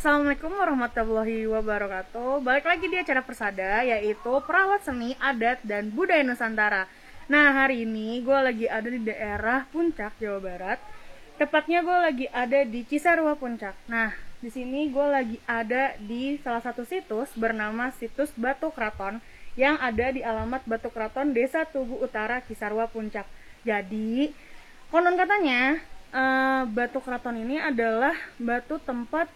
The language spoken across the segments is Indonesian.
Assalamualaikum warahmatullahi wabarakatuh. Balik lagi di acara Persada, yaitu Perawat Seni, Adat, dan Budaya Nusantara. Nah, hari ini gue lagi ada di daerah Puncak, Jawa Barat. Tepatnya gue lagi ada di Cisarua Puncak. Nah, di sini gue lagi ada di salah satu situs bernama Situs Batu Keraton yang ada di alamat Batu Keraton, Desa Tugu Utara, Cisarua Puncak. Jadi, konon katanya Batu Keraton ini adalah batu tempat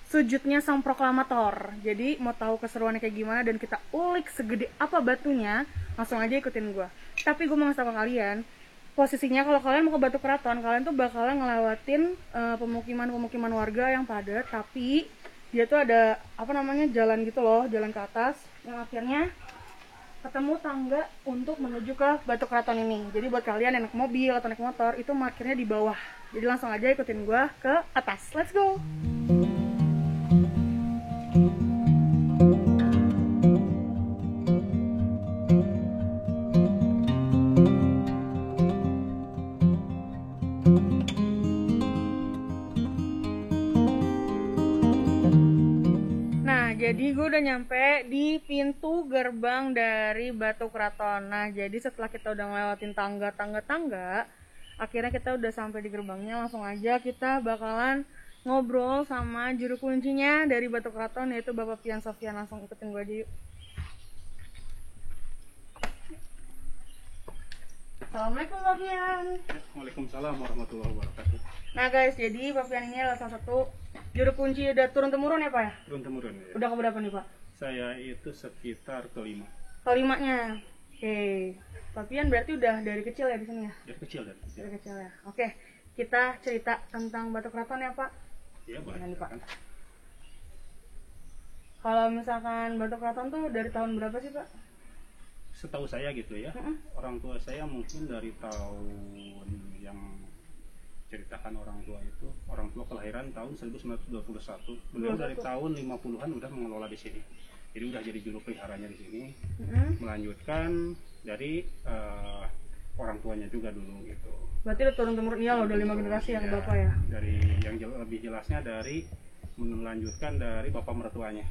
sujudnya sang proklamator. Jadi mau tahu keseruannya kayak gimana dan kita ulik segede apa batunya, langsung aja ikutin gue. Tapi gue mau ngasih tau ke kalian, posisinya kalau kalian mau ke Batu Keraton, kalian tuh bakalan ngelewatin pemukiman warga yang padat, tapi dia tuh ada jalan gitu loh, jalan ke atas yang akhirnya ketemu tangga untuk menuju ke Batu Keraton ini. Jadi buat kalian yang naik mobil atau naik motor itu parkirnya di bawah. Jadi langsung aja ikutin gue ke atas. Let's go. Jadi gue udah nyampe di pintu gerbang dari Batu Keraton. Nah, jadi setelah kita udah ngelewatin tangga, akhirnya kita udah sampai di gerbangnya. Langsung aja kita bakalan ngobrol sama juru kuncinya dari Batu Keraton, yaitu Bapak Pian Sofyan. Langsung ikutin gue aja yuk. Assalamualaikum Pak Pian. Waalaikumsalam warahmatullahi wabarakatuh. Nah guys, jadi Pak Pian ini adalah salah satu juru kunci, udah turun temurun ya Pak ya? Turun temurun ya. Udah keberapa nih Pak? Saya itu sekitar kelima. Kelimanya. Oke. Pak Pian berarti udah dari kecil ya di sini ya? Dari kecil. Dari kecil ya. Oke. Kita cerita tentang Batu Keraton ya Pak. Iya boleh. Nah, Pak. Kalau misalkan Batu Keraton tuh dari tahun berapa sih Pak? Setahu saya gitu ya. Orang tua saya mungkin dari tahun yang ceritakan orang tua kelahiran tahun 1921. Beliau dari tahun 50-an udah mengelola di sini. Jadi udah jadi juru peliharanya di sini. Melanjutkan dari orang tuanya juga dulu gitu. Berarti udah turun temurun ya, udah 5 generasi yang Bapak ya. Dari yang lebih jelasnya dari melanjutkan dari bapak mertuanya.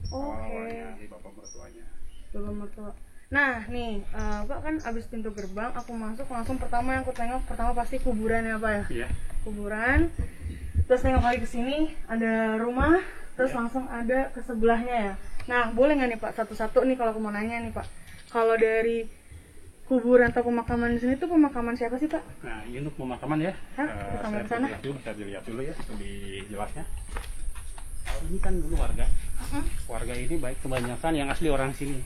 Dari bapak mertuanya. Bapak mertua. Nah nih, Pak kan abis pintu gerbang, aku masuk langsung pertama yang aku tengok pasti kuburan ya Pak ya? Iya. Kuburan, terus nengok lagi ke sini ada rumah, terus langsung ada ke sebelahnya ya. Nah boleh nggak nih Pak satu-satu nih kalau aku mau nanya nih Pak, kalau dari kuburan atau pemakaman di sini tuh pemakaman siapa sih Pak? Nah ini untuk pemakaman ya. Kita sana. Bisa dilihat dulu ya lebih jelasnya. Ini kan dulu warga. Warga ini baik kebanyakan yang asli orang sini.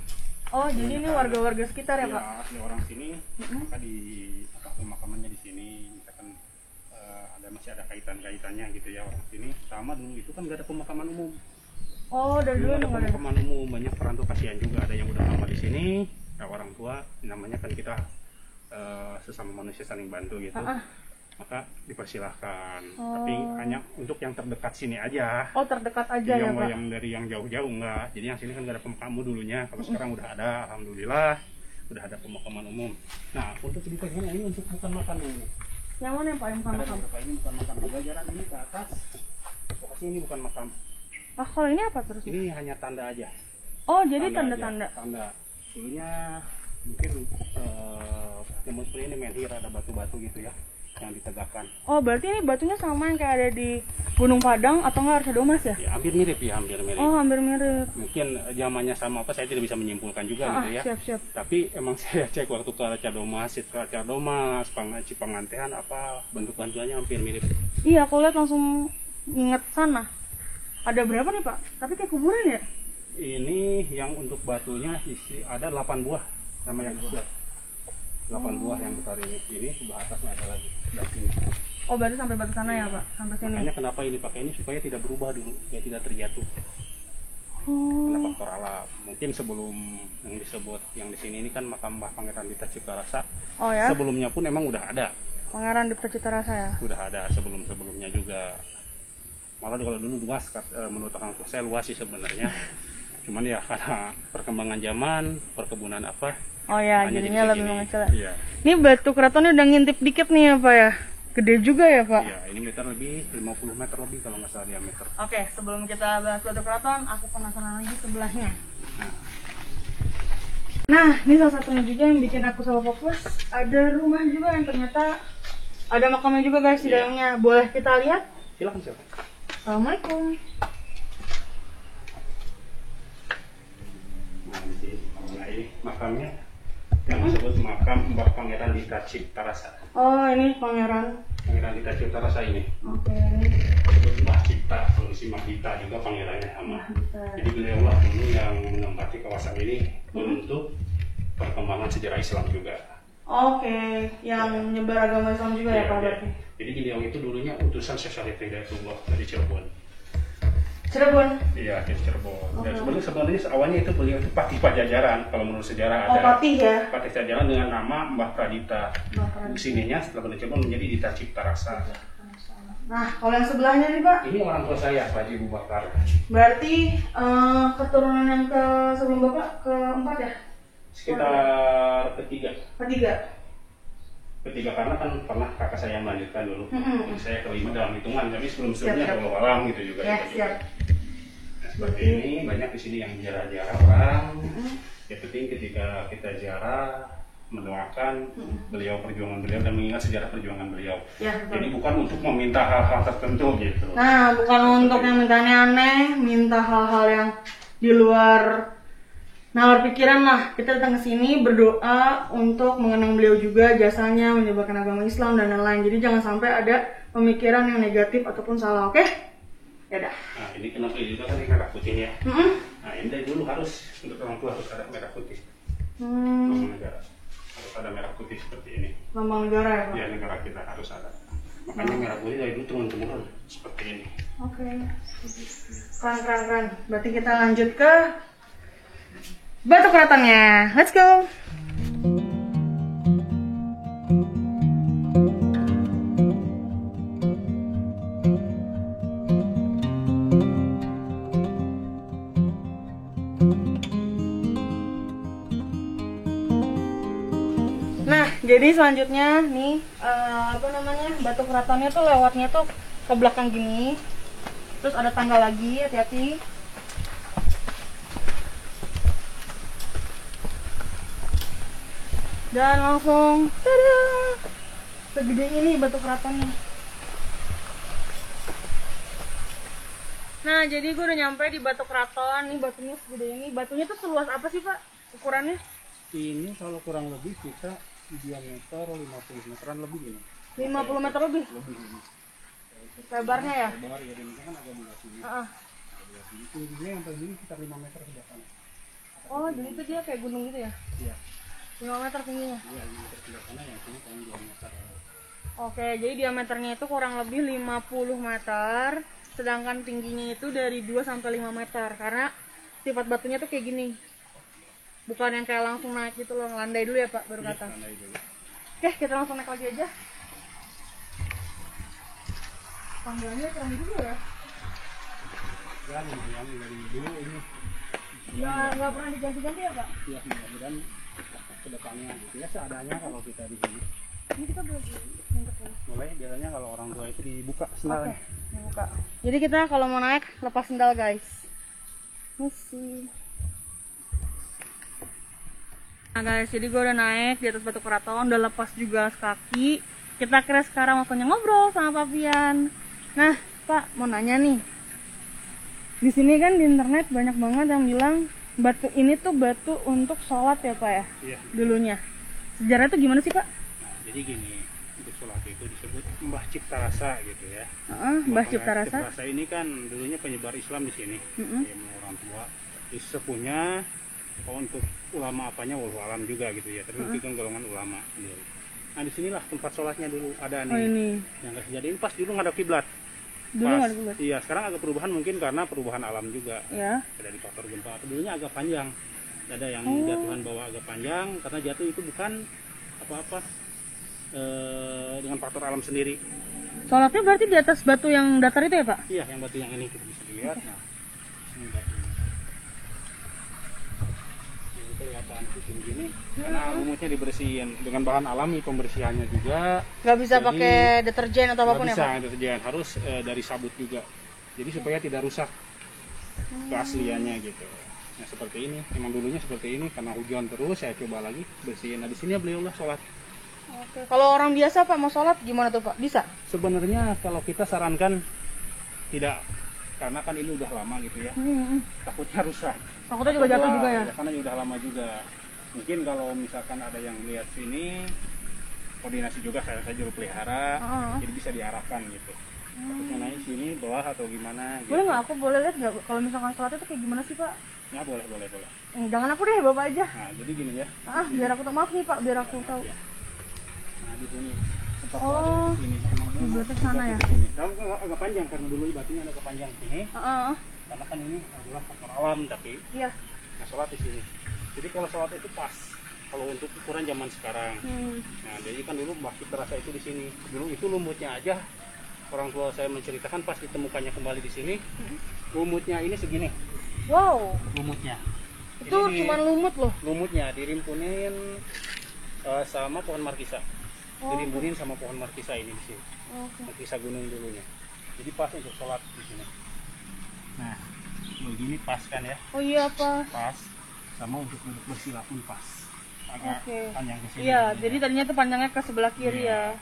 Oh, jadi ini warga-warga sekitar ya, Pak? Ya, asli orang sini, maka di pemakamannya di sini, misalkan masih ada kaitannya gitu ya orang sini. Sama dulu itu kan nggak ada pemakaman umum. Oh, dari dulu ada pemakaman umum, banyak perantau kasihan juga ada yang udah lama di sini. Nah, orang tua namanya kan kita sesama manusia saling bantu gitu. Maka dipersilahkan, tapi hanya untuk yang terdekat sini aja. Oh, terdekat aja ya Pak? Yang dari yang jauh-jauh enggak. Jadi yang sini kan nggak ada pemakaman dulunya. Kalau sekarang udah ada, alhamdulillah, udah ada pemakaman umum. Nah, untuk di bagian ini untuk bukan makam dulu. Yang mana yang paling bukan makam? Ini bukan makam. Jajaran ini ke atas, pokoknya ini bukan makam. Ah, kalau ini apa terus? Ini hanya tanda aja. Oh, jadi tanda-tanda. Tanda. Dulunya mungkin zaman ini menhir ada batu-batu gitu ya yang ditegakkan. Oh, berarti ini batunya sama yang kayak ada di Gunung Padang atau enggak Arsadomas ya? Ya, hampir mirip. Oh, hampir mirip. Mungkin zamannya sama apa saya tidak bisa menyimpulkan juga gitu ya. Siap. Tapi emang saya cek waktu ke Arsadomas, Cipangantehan apa bentuk-bentukannya hampir mirip. Iya, aku lihat langsung inget sana. Ada berapa nih, Pak? Tapi kayak kuburan ya? Ini yang untuk batunya ada 8 buah sama yang besar. 8 buah yang besar ini sebelah atasnya ada lagi. Oh, berarti sampai batu sana ya Pak? Sampai sini. Makanya kenapa ini pakai ini supaya tidak berubah dulu, supaya tidak terjatuh. Karena faktor alam. Mungkin sebelum yang disebut yang di sini ini kan makam Mbah Pangeran Dipta Ciptarasa. Oh ya? Sebelumnya pun emang udah ada. Pangeran Dipta Ciptarasa ya? Udah ada sebelumnya juga. Malah kalau dulu luas, menurut orang tua saya luas sih sebenarnya. Cuman ya karena perkembangan zaman, perkebunan apa. Oh ya, jadinya lebih mengecil. Iya. Ini Batu Keratonnya udah ngintip dikit nih ya Pak ya. Gede juga ya Pak? Iya, ini meter lebih, 50 meter lebih kalau nggak salah diameter. Oke, sebelum kita bahas Batu Keraton, aku penasaran lagi sebelahnya. Nah, ini salah satunya juga yang bikin aku selalu fokus. Ada rumah juga yang ternyata ada makamnya juga guys di dalamnya. Boleh kita lihat? Silakan silakan. Assalamualaikum. Nah, ini makamnya yang disebut makam Mbah Pangeran Dita Ciptarasa. Oh, ini Pangeran Dita Ciptarasa ini. Oke. Disebut Mbah Cipta, kalau si Mbah Dita juga panggilannya sama. Jadi beliau lah dulu yang menempati kawasan ini untuk perkembangan sejarah Islam juga. Oke, yang menyebar agama Islam juga ya Pak berarti. Jadi beliau itu dulunya utusan Syekh Hidayatullah dari Cirebon. Cirebon? Iya, dari Cirebon. Dan sebenarnya awalnya itu beliau itu Patih Pajajaran, kalau menurut sejarah ada. Oh, Patih ya? Patih Pajajaran dengan nama Mbah Pradita. Kesininya setelah dari Cirebon menjadi Dita Ciptarasa. Nah, kalau yang sebelahnya nih Pak? Ini orang tua saya, Pak Haji Abu Bakar. Berarti keturunan yang ke sebelum Bapak keempat ya? Sekitar ketiga. Ketiga karena kan pernah kakak saya melanjutkan dulu. Saya kelima dalam hitungan, tapi sebelum-sebelumnya kalau alam gitu juga. Ya, siap. Nah, seperti ini banyak di sini yang ziarah-ziarah orang. Yang penting ketika kita ziarah mendoakan beliau, perjuangan beliau, dan mengingat sejarah perjuangan beliau. Ya, jadi bukan untuk meminta hal-hal tertentu gitu. Nah, bukan untuk yang mintanya aneh, minta hal-hal yang di luar nalar pikiran lah. Kita datang ke sini berdoa untuk mengenang beliau juga, jasanya menyebarkan agama Islam dan lain-lain. Jadi jangan sampai ada pemikiran yang negatif ataupun salah, oke? Ya dah. Nah, ini kenapa juga kan ini merah putih ya? Nah, ini dari dulu harus untuk orang tua harus ada merah putih. Lambang negara harus ada merah putih seperti ini. Lambang negara ya Pak? Ya, negara kita harus ada. Makanya merah putih dari dulu turun-temurun seperti ini. Oke. Keren. Berarti kita lanjut ke Batu Keratonnya. Let's go. Nah, jadi selanjutnya nih Batu Keratonnya tuh lewatnya tuh ke belakang gini. Terus ada tangga lagi, hati-hati. Dan langsung tada, segede ini Batu Keratonnya. Nah, jadi gue udah nyampe di Batu Keraton. Nih batunya segede ini. Batunya tuh seluas apa sih Pak ukurannya? Ini kalau kurang lebih kita di diameter 50 meteran lebih ini. 50 meter lebih? Lebarnya ya? Lebar ya, ini kan agak belah sini. Tingginya yang paling tinggi sekitar 5 meter ke belakang. Oh, jadi itu dia kayak gunung gitu ya? Iya. 5 meter tingginya? Iya, 5 meter ke belakang yang sini paling 2 meter. Oke, jadi diameternya itu kurang lebih 50 meter. Sedangkan tingginya itu dari 2 sampai 5 meter. Karena sifat batunya tuh kayak gini. Bukan yang kayak langsung naik gitu loh, ngelandai dulu ya Pak, baru ke atas. Oke, kita langsung naik lagi aja. Tangganya keren juga ya. Ya, yang dari dulu ini. Nggak pernah diganti-ganti ya Pak? Iya, mudah-mudahan ke depannya gitu ya, seadanya kalau kita di sini. Ini kita boleh mulai biasanya kalau orang tua itu dibuka sendalnya. Oke, dibuka. Jadi kita kalau mau naik lepas sendal guys. Misi. Nah guys, jadi gue udah naik di atas Batu Keraton, udah lepas juga kaki. Kita kira sekarang waktunya ngobrol sama Pak Pian. Nah, Pak, mau nanya nih. Di sini kan di internet banyak banget yang bilang batu ini tuh batu untuk sholat ya Pak ya? Iya. Dulunya. Sejarah itu gimana sih Pak? Nah, jadi gini, untuk sholat itu disebut Mbah Ciptarasa gitu ya. Mbah Ciptarasa. Ciptarasa ini kan dulunya penyebar Islam di sini. Orang tua, sepupunya. Untuk ulama apanya wallahu alam juga gitu ya, terus kan golongan ulama gitu. Nah disinilah tempat sholatnya dulu ada nih. Ini yang kejadian pas dulu ngadep kiblat. Dulu ngadep kiblat. Iya, sekarang agak perubahan mungkin karena perubahan alam juga. Ya. Ada di faktor gempa. Dulunya agak panjang. Ada yang jatuhan bawah agak panjang karena jatuh itu bukan apa-apa dengan faktor alam sendiri. Sholatnya berarti di atas batu yang datar itu ya Pak? Iya, yang batu yang ini kita bisa dilihat. Nah, ini batu. kelihatan putih gini karena lumutnya dibersihin dengan bahan alami pembersihannya juga. Nggak bisa pakai deterjen atau apapun ya Pak? Nggak bisa deterjen, harus dari sabut juga. Jadi supaya tidak rusak keasliannya gitu. Nah seperti ini, emang dulunya seperti ini karena hujan terus saya coba lagi bersihin. Nah di sini beliaulah sholat. Oke. Kalau orang biasa Pak mau sholat gimana tuh Pak? Bisa? Sebenarnya kalau kita sarankan tidak, karena kan ini udah lama gitu ya. Takutnya rusak. Takutnya juga jatuh juga ya? Karena udah lama juga. Mungkin kalau misalkan ada yang lihat sini, koordinasi juga saya juru pelihara, jadi bisa diarahkan gitu. Takutnya naik sini, bawah atau gimana gitu. Boleh nggak aku boleh lihat nggak kalau misalkan sholat itu kayak gimana sih Pak? Ya boleh. Jangan aku deh, Bapak aja. Nah jadi gini ya. Biar aku tahu, maaf nih Pak, biar aku tahu. Nah di sini. Di sana ya? Kamu agak panjang karena dulu batunya ada kepanjang sini. Karena kan ini adalah faktor alam tapi. Iya. Nah sholat di sini. Jadi kalau sholat itu pas. Kalau untuk ukuran zaman sekarang. Nah jadi kan dulu masih terasa itu di sini. Dulu itu lumutnya aja. Orang tua saya menceritakan pas ditemukannya kembali di sini, lumutnya ini segini. Wow. Lumutnya. Itu cuma lumut loh. Lumutnya dirimpunin sama pohon markisa. Dirimpunin sama pohon markisa ini di sini. Markisa gunung dulunya. Jadi pas untuk sholat di sini. Nah, begini pas kan ya? Oh iya Pak. Pas. Sama untuk duduk bersila pun pas. Agak panjang ke sini. Iya, jadi tadinya tuh panjangnya ke sebelah kiri ya.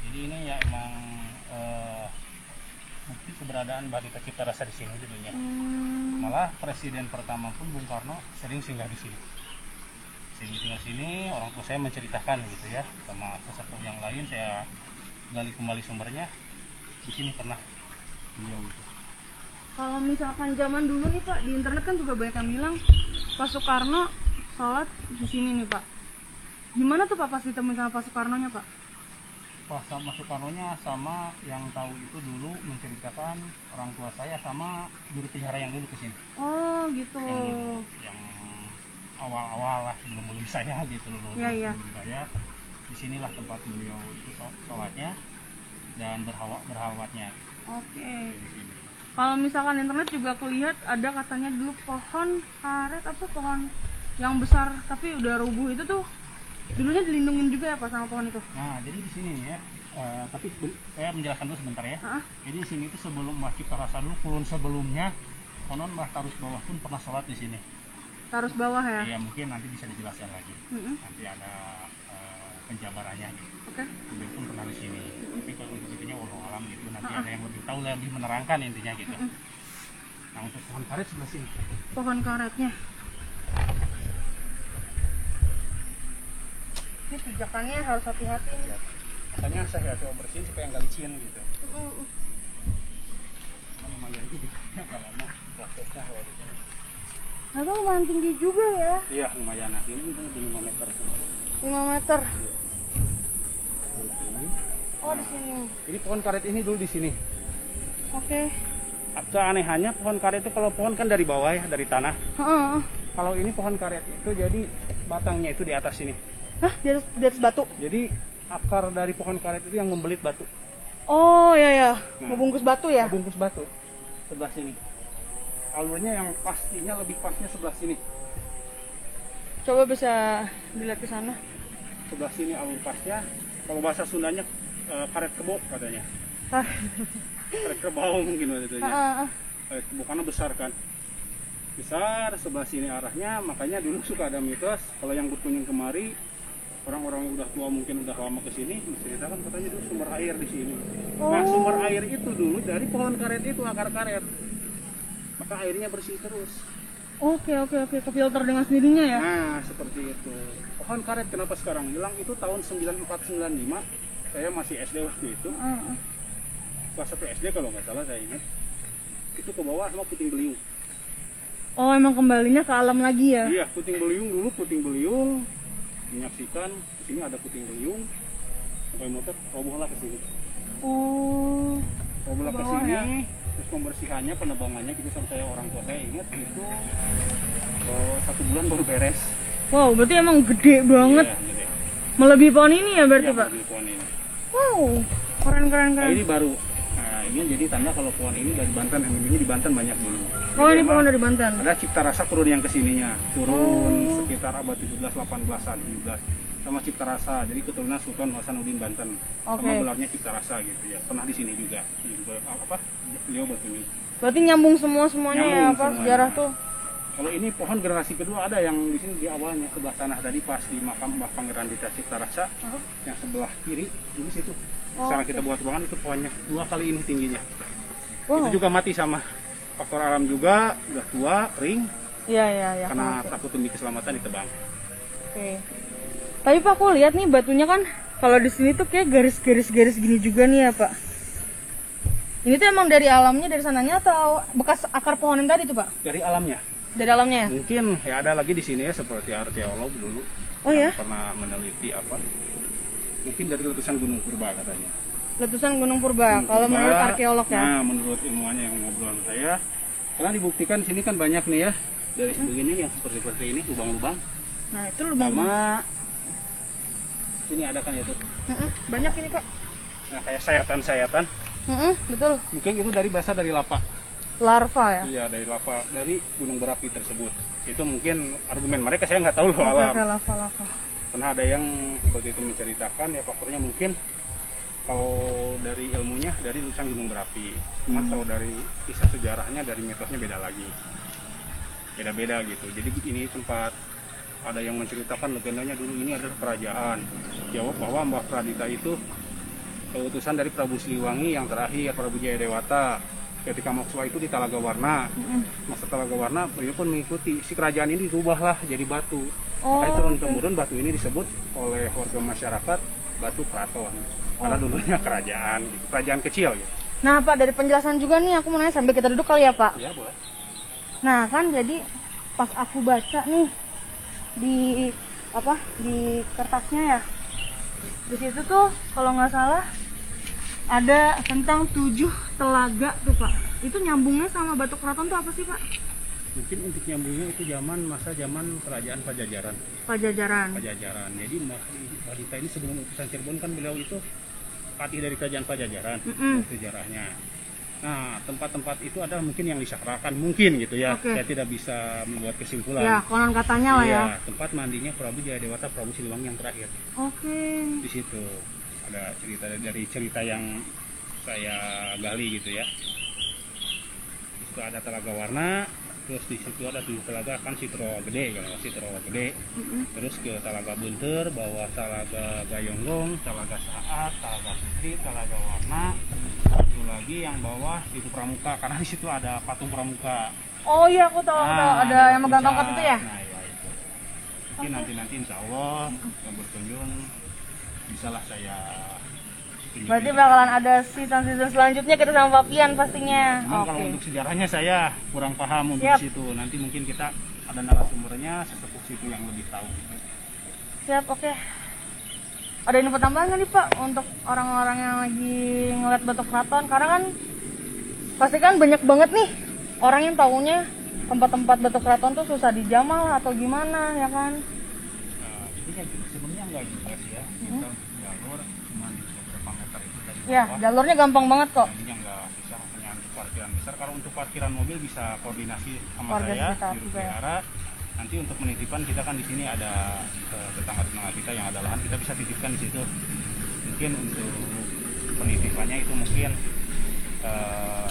Jadi ini ya emang bukti keberadaan Bahdita Cipta Rasa di sini dulunya. Malah presiden pertama pun Bung Karno sering singgah di sini. Singgah sini, orang tua saya menceritakan gitu ya, sama peserta yang lain saya gali kembali sumbernya. Di sini pernah beliau itu. Kalau misalkan zaman dulu nih Pak, di internet kan juga banyak yang bilang Pak Soekarno sholat di sini nih Pak. Gimana tuh Pak pas ditemuin sama Pak Soekarno-nya Pak? Pas sama Soekarno-nya sama yang tahu itu dulu menceritakan orang tua saya sama juru pelihara yang dulu kesini. Oh gitu. Yang awal-awal lah sebelum saya gitu loh. Iya. Saya disinilah tempat beliau itu sholatnya dan berhalwatnya. Oke. Kalau misalkan internet juga aku lihat ada katanya dulu pohon karet apa pohon yang besar tapi udah rubuh itu tuh dulunya dilindungin juga ya Pak sama pohon itu. Nah jadi di sini ya, tapi saya menjelaskan dulu sebentar ya. Jadi di sini itu sebelum Mbah Cipta Rasa dulu, kulon sebelumnya, konon Mbah Tarus Bawah pun pernah sholat di sini. Tarus Bawah ya? Iya mungkin nanti bisa dijelaskan lagi. Nanti ada penjabarannya gitu. Beliau pun pernah di sini. Tapi kalau untuk intinya wallahu alam gitu, nanti ada yang lebih tahu, lebih menerangkan intinya gitu. Nah untuk pohon karet sebelah sini. Pohon karetnya. Ini pijakannya harus hati-hati. Ya. Makanya saya coba bersihin supaya nggak licin gitu. Lumayan juga kalau mau prosesnya. Atau lumayan tinggi juga ya? Iya lumayan. Nah ini 5 meter. 5 meter. Oh di sini. Ini pohon karet ini dulu di sini. Oke. Keanehannya pohon karet itu kalau pohon kan dari bawah ya, dari tanah. Kalau ini pohon karet itu jadi batangnya itu di atas sini. Hah? Di atas batu? Jadi akar dari pohon karet itu yang membelit batu. Oh ya. Membungkus batu ya? Membungkus batu. Sebelah sini. Alurnya yang pastinya lebih pasnya sebelah sini. Coba bisa dilihat ke sana. Sebelah sini alur pasnya. Kalau bahasa Sundanya karet kebo katanya. Karet kerbau mungkin katanya. Karet kebo karena besar kan. Besar, sebelah sini arahnya, makanya dulu suka ada mitos kalau yang berkunjung kemari, orang-orang yang udah tua mungkin udah lama kesini menceritakan katanya dulu sumber air di sini. Nah sumber air itu dulu dari pohon karet itu, akar karet, maka airnya bersih terus. Oke, kefilter dengan sendirinya ya? Nah seperti itu. Pohon karet kenapa sekarang bilang itu tahun 9495, saya masih SD waktu itu, kelas 1 SD kalau nggak salah saya ingat, itu ke bawah sama puting beliung. Oh emang kembalinya ke alam lagi ya? Iya, puting beliung dulu, puting beliung menyaksikan di sini ada puting beliung sampai motor robohlah ke sini. Oh. Robohlah ke sini, ya? Terus pembersihannya, penebangannya gitu sampai orang tua saya ingat itu 1 bulan baru beres. Wow, berarti emang gede banget. Iya, gede. Melebihi pohon ini ya berarti Pak? Melebihi pohon ini. Wow, keren. Nah, ini baru. Nah, ini begini jadi tanda kalau pohon ini dari Banten, yang ini di Banten banyak dulu. Oh, ini pohon dari Banten. Ada Cipta Rasa turun yang kesininya, turun sekitar abad 17, 18-an, 17 sama Cipta Rasa. Jadi keturunan Sultan Hasanuddin Banten. Sama gelarnya Cipta Rasa gitu ya. Pernah di sini juga. Beliau berkunjung. Berarti nyambung semuanya ya Pak sejarah tuh. Kalau ini pohon generasi kedua ada yang di sini di awalnya sebelah tanah tadi pas di makam Pangeran Dita Cipta Rasa, yang sebelah kiri di situ. Sekarang kita buat ruangan itu pohonnya 2 kali ini tingginya. Itu juga mati sama faktor alam juga, udah tua, kering. Iya. Karena takut demi keselamatan ditebang. Oke. Tapi Pak, aku lihat nih batunya kan kalau di sini tuh kayak garis-garis gini juga nih ya Pak. Ini tuh emang dari alamnya, dari sananya atau bekas akar pohon yang tadi tuh Pak? Dari alamnya. Dari alamnya? Mungkin ya ada lagi di sini ya seperti arkeolog dulu. Oh ya? Pernah meneliti apa? Mungkin dari letusan Gunung Purba katanya. Letusan Gunung Purba, kalau menurut arkeolog ya? Nah, menurut ilmuwannya yang ngobrol sama saya, karena dibuktikan sini kan banyak nih ya dari begini yang seperti ini lubang-lubang. Nah itu lubang. Sama sini ada kan ya tuh? Banyak ini Pak. Nah kayak sayatan-sayatan. Betul. Mungkin itu dari berasal dari lava. Larva ya? Iya, dari lava dari gunung berapi tersebut. Itu mungkin argumen mereka, saya nggak tahu loh alam. Lava. Pernah ada yang seperti itu menceritakan ya faktornya mungkin kalau dari ilmunya dari letusan gunung berapi. Cuma kalau dari kisah sejarahnya dari mitosnya beda lagi. Beda-beda gitu. Jadi ini tempat ada yang menceritakan legendanya dulu ini adalah kerajaan. Jawab bahwa Mbah Pradita itu utusan dari Prabu Siliwangi yang terakhir, Prabu Jayadewata. Ketika Mokswa itu di Talaga Warna, masa Talaga Warna beliau pun mengikuti si kerajaan ini dirubahlah jadi batu. Makanya turun-temurun batu ini disebut oleh warga masyarakat Batu Keraton. Karena dulunya kerajaan, gitu. Kerajaan kecil gitu. Nah Pak, dari penjelasan juga nih aku mau nanya sambil kita duduk kali ya Pak. Ya boleh. Nah kan jadi pas aku baca nih di kertasnya ya, di situ tuh kalau nggak salah ada tentang 7 telaga tuh Pak. Itu nyambungnya sama Batu Keraton tuh apa sih Pak? Mungkin untuk nyambungnya itu zaman kerajaan Pajajaran. Jadi Mbah Pradita ini sebelum utusan Cirebon kan beliau itu patih dari kerajaan Pajajaran. Sejarahnya. Nah, tempat-tempat itu ada mungkin yang disakralkan mungkin gitu ya. Saya tidak bisa membuat kesimpulan. Ya, konon katanya lah ya. Tempat mandinya Prabu Jayadewata, Prabu Siliwangi yang terakhir. Di situ ada cerita yang saya gali gitu ya. Itu ada Telaga Warna, terus di situ ada 7 telaga kan Sitro Gede, terus ke Telaga Bunter, bawah Telaga Gayonggong, Telaga Saat, Telaga Sutri, Telaga Warna, satu lagi yang bawah itu Pramuka, karena di situ ada patung Pramuka. Oh iya, aku tahu, ada yang megang tongkat itu ya. Nah ya itu. Mungkin nanti insya Allah yang berkunjung bisalah saya. Berarti bakalan ada season selanjutnya kita sama Papian pastinya. Kalau untuk sejarahnya saya kurang paham untuk situ. Nanti mungkin kita ada narasumbernya sesepuh situ yang lebih tahu. Siap, oke. Ada info tambahan nggak nih Pak untuk orang-orang yang lagi ngeliat Batu Keraton? Karena kan pasti kan banyak banget nih orang yang taunya tempat-tempat Batu Keraton tuh susah dijamah atau gimana ya kan? Jadi sebenarnya nggak juga sih ya. Kita jalur cuma beberapa meter itu tadi. Ya, jalurnya gampang banget kok. Jadinya nggak bisa hanya untuk parkiran besar. Kalau untuk parkiran mobil bisa koordinasi sama saya di Rupiara. Nanti untuk penitipan kita kan di sini ada tetangga-tetangga kita yang ada lahan, kita bisa titipkan di situ. Mungkin untuk penitipannya itu mungkin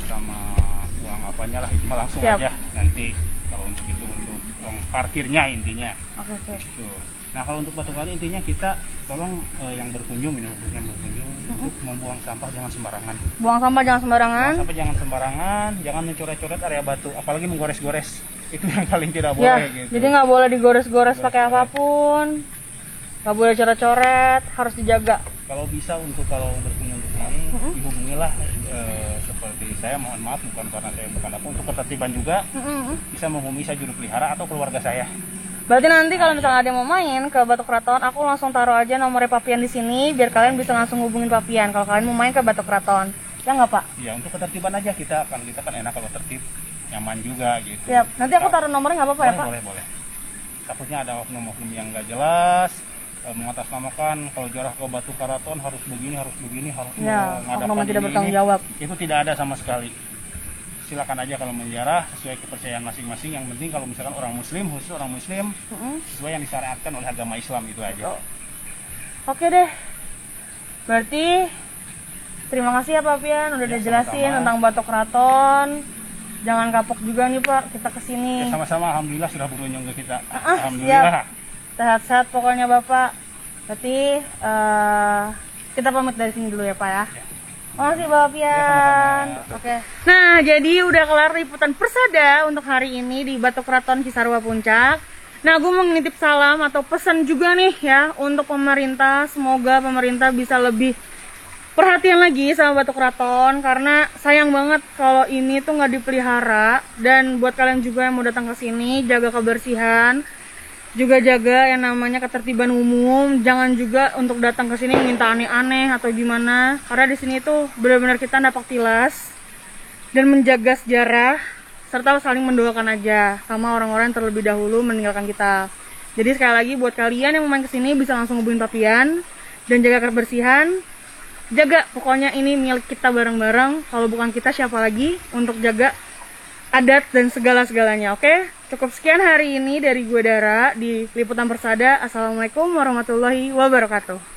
sama uang apanya lah itu langsung aja nanti kalau untuk itu untuk uang parkirnya intinya. Gitu. Nah kalau untuk Batu Kali intinya kita tolong yang berkunjung untuk membuang sampah jangan sembarangan. Buang sampah jangan sembarangan, jangan mencoret-coret area batu, apalagi menggores-gores. Itu yang paling tidak boleh gitu. Jadi nggak boleh digores-gores pakai apapun, nggak boleh coret-coret, harus dijaga. Kalau bisa kalau berkunjung ke sini, dihubungilah seperti saya, mohon maaf bukan karena saya bukan apa, untuk ketertiban juga bisa menghubungi saya juru pelihara atau keluarga saya. Berarti nanti kalau misalnya ada yang mau main ke Batu Keraton, aku langsung taruh aja nomornya Papian di sini biar kalian bisa langsung hubungin Papian kalau kalian mau main ke Batu Keraton. Ya nggak Pak? Ya untuk ketertiban aja kita kan enak kalau tertib, nyaman juga gitu. Siap. Nanti aku taruh nomornya nggak apa-apa ya Pak? Boleh. Takutnya ada oknum-oknum yang nggak jelas, mengatasnamakan kalau ziarah ke Batu Karaton harus begini harus ya, mengadakan tidak bertanggung jawab. Itu tidak ada sama sekali. Silakan aja kalau menziarah sesuai kepercayaan masing-masing. Yang penting kalau misalkan orang muslim, khusus orang muslim, sesuai yang disyariatkan oleh agama Islam, itu aja. Oke deh, berarti terima kasih ya Pak Pian udah dijelasin tentang Batu Karaton. Jangan kapok juga nih Pak, kita kesini. Ya, sama-sama, alhamdulillah sudah berkunjung ke kita. Alhamdulillah. Sehat-sehat pokoknya Bapak. Berarti kita pamit dari sini dulu ya Pak ya. Makasih Bapak Pian. Oke. Nah, jadi udah kelar liputan Persada untuk hari ini di Batu Karaton Cisarua Puncak. Nah, gue mau nitip salam atau pesan juga nih ya untuk pemerintah. Semoga pemerintah bisa lebih perhatian lagi sama Batu Karaton, karena sayang banget kalau ini tuh nggak dipelihara. Dan buat kalian juga yang mau datang ke sini, jaga kebersihan, juga jaga yang namanya ketertiban umum. Jangan juga untuk datang ke sini minta aneh-aneh atau gimana, karena di sini tuh benar-benar kita napak tilas dan menjaga sejarah serta saling mendoakan aja sama orang-orang yang terlebih dahulu meninggalkan kita. Jadi sekali lagi buat kalian yang mau main ke sini bisa langsung hubungin Papian dan jaga kebersihan. Jaga, pokoknya ini milik kita bareng-bareng. Kalau bukan kita siapa lagi untuk jaga adat dan segala-segalanya. Oke, cukup sekian hari ini dari gue Dara di Liputan Persada. Assalamualaikum warahmatullahi wabarakatuh.